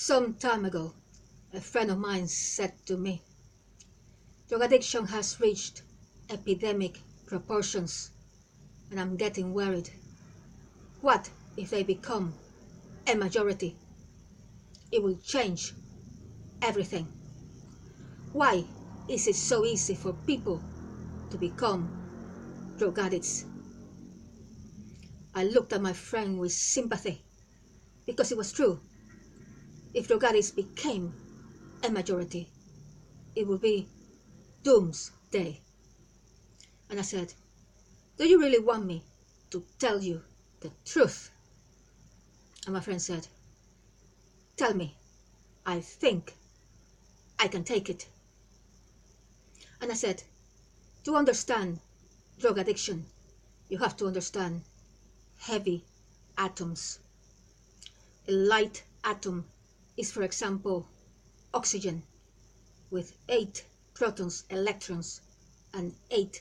Some time ago, a friend of mine said to me, drug addiction has reached epidemic proportions and I'm getting worried. What if they become a majority? It will change everything. Why is it so easy for people to become drug addicts? I looked at my friend with sympathy because it was true. If drug addicts became a majority, it would be doomsday. And I said, do you really want me to tell you the truth? And my friend said, tell me, I think I can take it. And I said, to understand drug addiction, you have to understand heavy atoms. A light atom is, for example, oxygen with 8 protons, electrons, and 8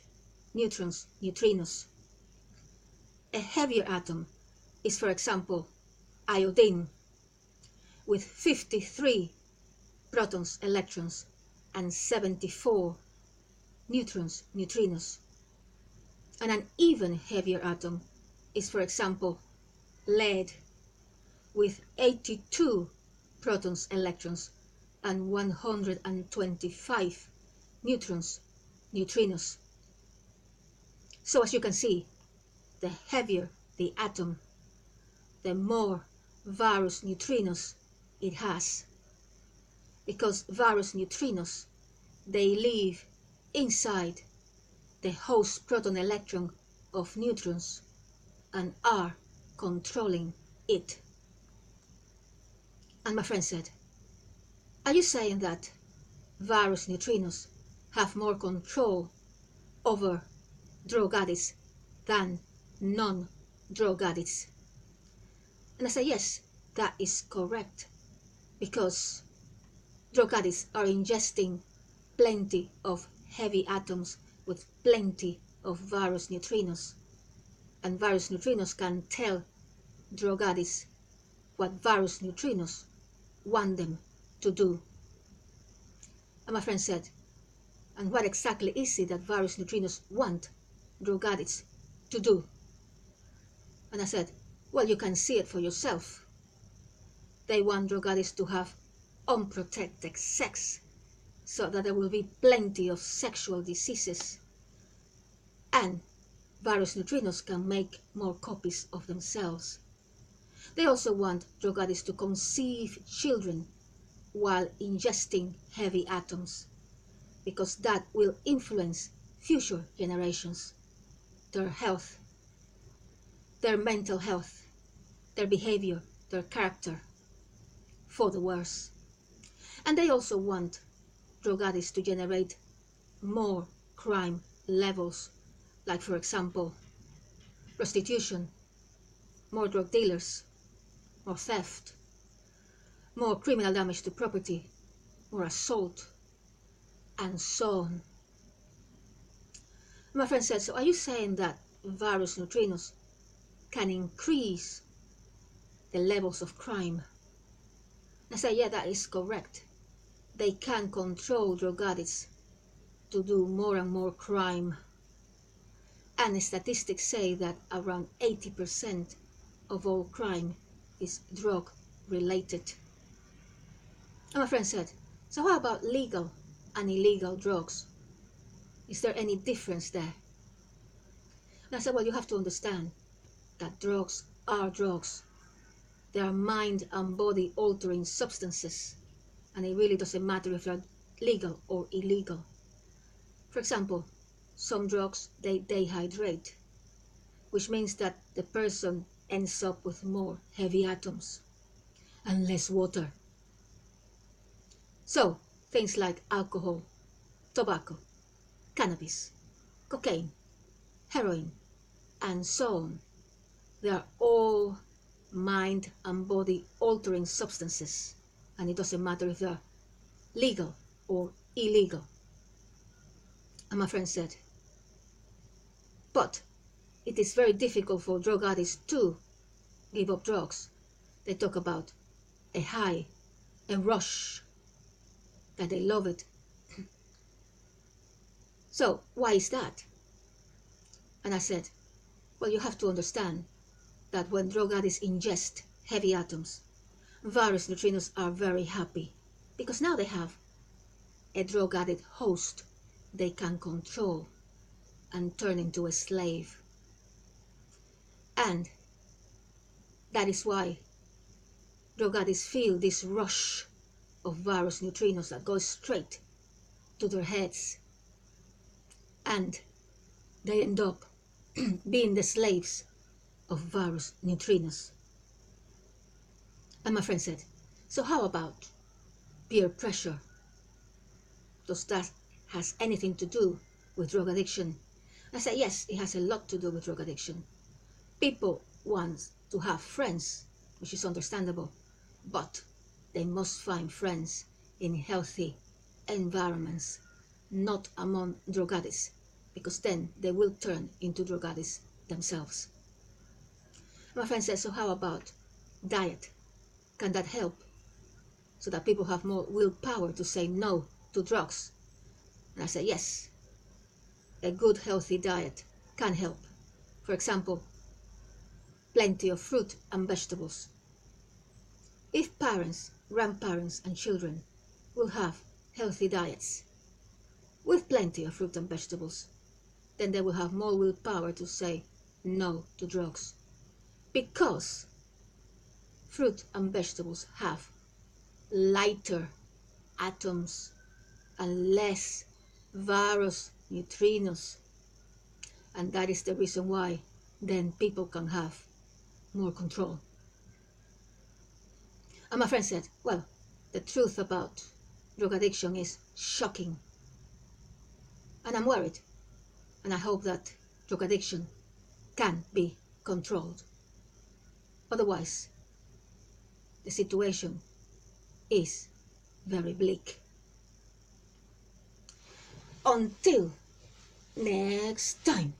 neutrons, neutrinos. A heavier atom is, for example, iodine with 53 protons, electrons, and 74 neutrons, neutrinos. And an even heavier atom is, for example, lead with 82 protons, electrons, and 125 neutrons, neutrinos. So as you can see, the heavier the atom, the more virus neutrinos it has. Because virus neutrinos, they live inside the host proton electron of neutrons and are controlling it. And my friend said, are you saying that virus neutrinos have more control over drug addicts than non-drug addicts? And I said, yes, that is correct, because drug addicts are ingesting plenty of heavy atoms with plenty of virus neutrinos, and virus neutrinos can tell drug addicts what virus neutrinos want them to do. And my friend said, and what exactly is it that virus neutrinos want drug addicts to do? And I said, well, you can see it for yourself. They want drug addicts to have unprotected sex so that there will be plenty of sexual diseases, and virus neutrinos can make more copies of themselves. They also want drug addicts to conceive children while ingesting heavy atoms, because that will influence future generations, their health, their mental health, their behavior, their character, for the worse. And they also want drug addicts to generate more crime levels, like, for example, prostitution, more drug dealers, more theft, more criminal damage to property, more assault, and so on. My friend said, so are you saying that virus neutrinos can increase the levels of crime? I said, yeah, that is correct. They can control drug addicts to do more and more crime. And statistics say that around 80% of all crime is drug related. And my friend said, so how about legal and illegal drugs? Is there any difference there? And I said, well, you have to understand that drugs are drugs. They are mind and body altering substances, and it really doesn't matter if they're legal or illegal. For example, some drugs, they dehydrate, which means that the person ends up with more heavy atoms and less water. So, things like alcohol, tobacco, cannabis, cocaine, heroin, and so on, they are all mind and body altering substances, and it doesn't matter if they're legal or illegal. And my friend said, but it is very difficult for drug addicts to give up drugs. They talk about a high a rush, that they love it. So why is that? And I said, well, you have to understand that when drug addicts ingest heavy atoms, virus neutrinos are very happy because now they have a drug addict host they can control and turn into a slave. And that is why drug addicts feel this rush of virus neutrinos that goes straight to their heads, and they end up being the slaves of virus neutrinos. And my friend said, so how about peer pressure? Does that has anything to do with drug addiction? I said, yes, it has a lot to do with drug addiction. People want to have friends, which is understandable, but they must find friends in healthy environments, not among drug addicts, because then they will turn into drug addicts themselves. My friend said, so how about diet? Can that help so that people have more willpower to say no to drugs? And I said, yes, a good healthy diet can help. For example, plenty of fruit and vegetables. If parents, grandparents, and children will have healthy diets with plenty of fruit and vegetables, then they will have more willpower to say no to drugs. Because fruit and vegetables have lighter atoms and less virus neutrinos. And that is the reason why then people can have more control. And my friend said, well, the truth about drug addiction is shocking. And I'm worried. And I hope that drug addiction can be controlled. Otherwise, the situation is very bleak. Until next time.